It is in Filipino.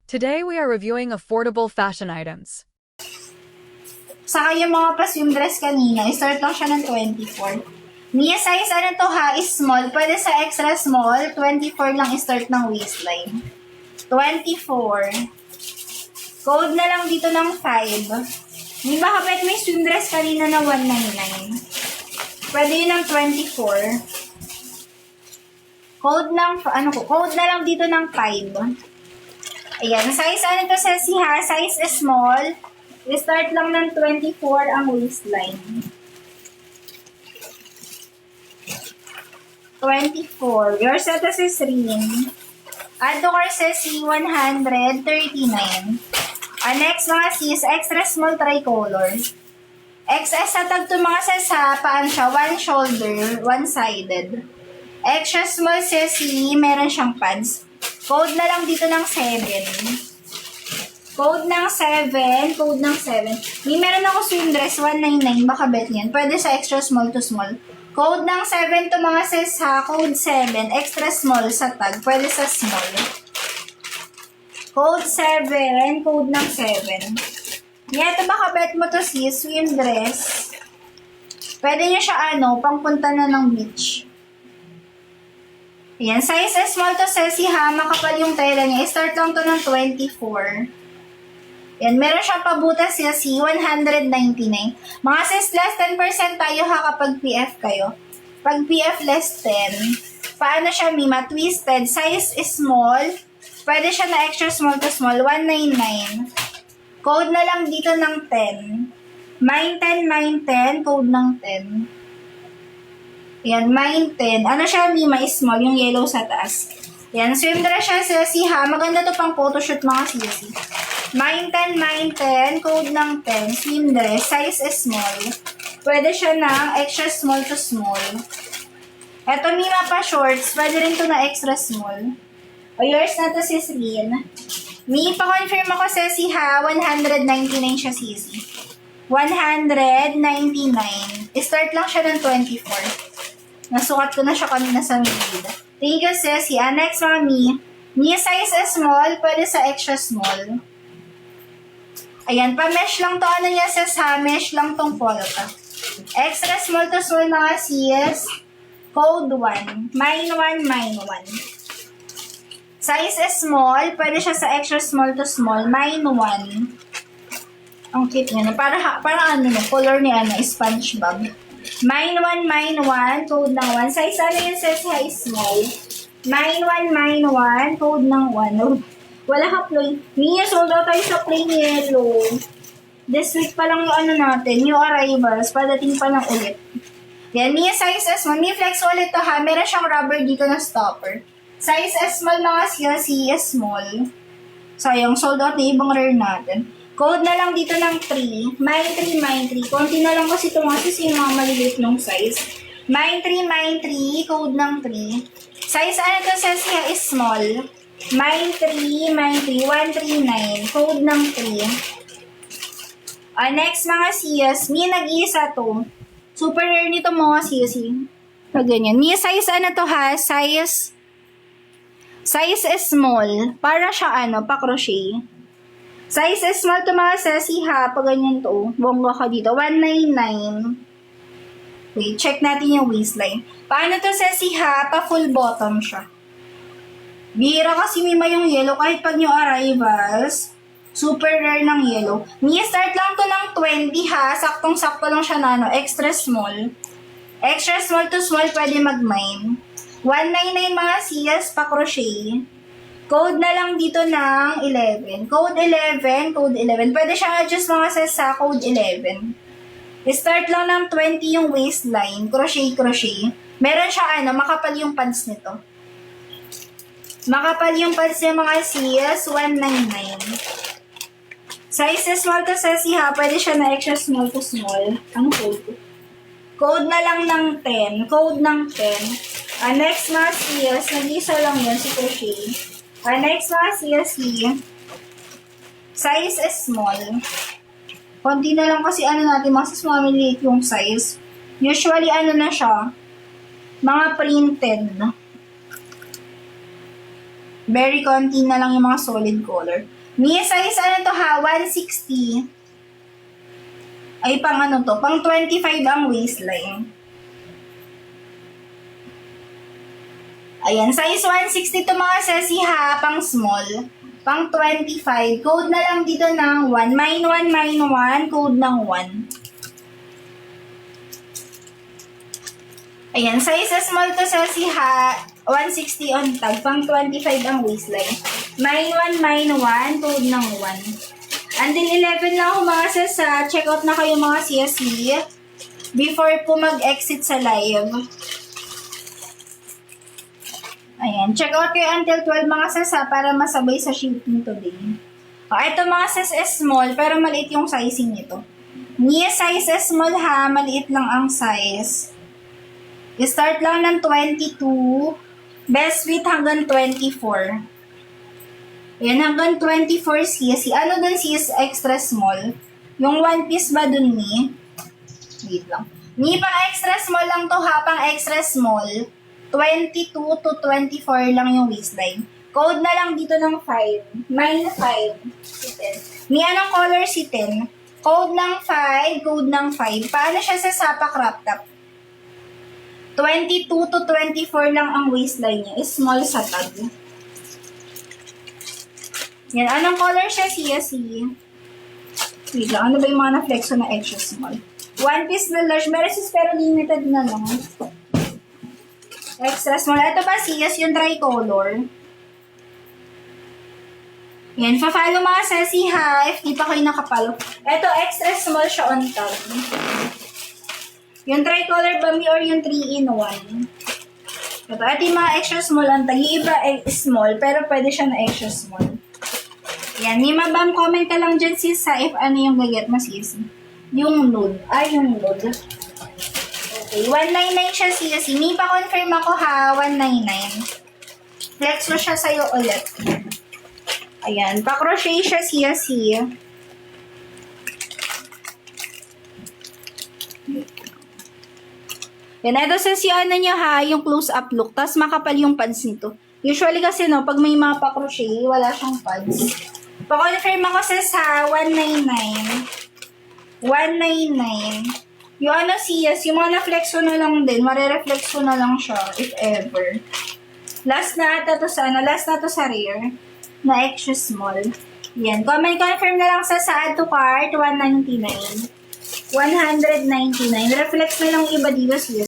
Today we are reviewing affordable fashion items. Saka yung mga pa-swim dress kanina, start lang siya ng 24. Mia size ano to ha, is small. Pwede sa extra small, 24 lang start ng waistline. 24. Code na lang dito ng 5. Di ba kapit may swim dress kanina na 199? Pwede yun ng 24. Code na lang dito ng 5. Ayan, size ano to sa ha, size is small. Start lang ng 24 ang waistline. 24. Your set is ring. Add to cart says C139. Next mga C is extra small tricolor. XS sa tag to mga says ha, paan siya, one shoulder, one-sided. Extra small says C, meron siyang pads. Code na lang dito ng 7. Code ng 7. May meron ako swim dress, 199. Baka bet niyan. Pwede sa extra small to small. Code ng 7 to mga sis ha. Code 7. Extra small sa tag. Pwede sa small. Code 7. Code ng 7. Ito baka bet mo to sis. Swim dress. Pwede nyo siya pangpunta na ng beach. Ayan. Size is small to sesi ha. Makapal yung tela niya. Start lang to ng 24. Yan, meron siyang pabutas siya si 199. Mga sis, less 10% tayo ha kapag PF kayo. Pag PF less 10, paano siya Mima? Twisted. Size is small. Pwede siya na extra small to small. 199. Code na lang dito ng 10. Mine 10. Code ng 10. Yan, mine 10. Ano siya Mima? Is small. Yung yellow sa taas. Yan, swim dress siya sesi ha. Maganda to pang photoshoot mga sisi. Mine 10, code ng 10, swim dress, size is small. Pwede siya ng extra small to small. Eto, Mima pa shorts, pwede rin to na extra small. O, yours na to, sis Lynn. Mi, pa-confirm ako, sesi ha, 199 siya, sisi. 199. Start lang siya ng 24. Nasukat ko na siya kanina sa mid. Thank you, sesi. Next, mga Mi. Mi, size is small, pwede sa extra small. Ayan, pa-mesh lang to. Ano niya says ha? Mesh lang tong polka. Extra small to small mga sis. Code 1. Mine 1. Size is small. Pwede siya sa extra small to small. Mine 1. Ang cute niya. Para color ni SpongeBob. Mine 1. Code ng 1. Size ano yun says ha? Is small. Mine 1. Code ng 1. Wala ka plain. Mia, sold out tayo sa plain yellow. This week pa lang yung natin, new arrivals. Padating pa lang ulit. Yan, Mia, size S small. Mia, flex ulit to ha. Meron siyang rubber dito na stopper. Size S small mga CLC is small. Sayang, sold out na ibang rare natin. Code na lang dito ng 3. Mine 3. Konti na lang kasi ito mga sis yung mga maliliit ng size. Mine 3. Code ng 3. Size ano to says here is small. Mine 3. 139. Code ng 3. Next mga siyas. Mi nag-iisa to. Super rare nito mga siyas. Ganyan. Mi size ano to ha? Size is small. Para siya pa-crochet. Size is small to mga siyas ha. Pag ganyan to. Bongga ka dito. 199. Wait, check natin yung waistline. Paano to siyas ha? Pa-full bottom siya. Bira kasi Mima yung yellow kahit pag yung arrivals, super rare ng yellow. Mia, start lang to ng 20 ha. Saktong-sakto lang siya na extra small. Extra small to small, pwede mag-mine. 199 mga siyas pa-crochet. Code na lang dito ng 11. Code 11. Pwede siya adjust mga siyas sa code 11. Start lang ng 20 yung waistline. Crochet. Meron siya makapal yung pants nito. Makapal yung pads niya mga siyas, 199. Size small to sesi ha, pwede siya na extra small to small. Ang code. Code na lang ng 10. Code ng 10. Next mga siyas, nag-isa lang yan si crochet. Next mga siyas, size is small. Konti na lang kasi natin, mga sis mamiliit yung size. Usually na siya, mga printed. Very konti na lang yung mga solid color. Mia size ano to ha? 160. Ay, pang ano to? Pang 25 ang waistline. Ayan, size 160 to mga sesi ha, pang small. Pang 25. Code na lang dito ng 1. Mine 1, mine 1. Code ng 1. Ayan, size small to sesi ha. 160 on tag. Pang 25 ang waistline. Mine 1, mine 1. Code ng 1. Until 11 lang ako mga sis. Check out na kayo mga CSC. Before po mag-exit sa live. Ayan, check out kayo until 12 mga sis para masabay sa shipping today. Ito mga sis is small pero maliit yung sizing nito. Mia size is small ha, maliit lang ang size. I-start lang ng 22, best fit hanggang 24. Ayan, hanggang 24 CSC. Ano dun sis extra small? Yung one piece ba dun ni? Wait lang. Ni pang extra small lang to ha, pang extra small. 22 to 24 lang yung waistline. Code na lang dito ng 5. Mine 5. Si 10. May anong color si 10? Code ng 5. Code ng 5. Paano siya sa Sapa crop top? 22 to 24 lang ang waistline niya. Small sa tag. Yan. Anong color siya? CSC. Wait lang. Ano ba yung mga na-flexo na extra small? One piece na large. Meron sis pero limited na lang. Extra small. Ito ba siyas yung tricolor? Yan. Pa-follow mga sesi ha. If di pa kayo nakapalo. Ito extra small siya on top. Yung tricolor ba mi or yung 3-in-1? Ito yung mga extra small on top. Yung iba ay small pero pwede siya na extra small. Yan. May mabam comment ka lang dyan sis ha if ano yung gaget mo sis. Yung nude. Yung nude. Okay, 199 siya CSC. May pa-confirm ako ha, 199. Flex mo siya sa'yo ulit. Ayan, pa-crochet siya CSC. Yan, ito sa si ano niya ha, yung close-up look. Tapos makapal yung pads nito. Usually kasi no, pag may mga pa-crochet, wala siyang pads. Pa-confirm ako sa 199. 199. Yung ano siyas, yung mga na-flexo na lang din, marereflexo na lang siya, if ever. Last na ata to sa, last na to sa rare, na extra small. Yan, comment confirm na lang sa add to cart, 199. 199. Reflex na lang iba dito siyas.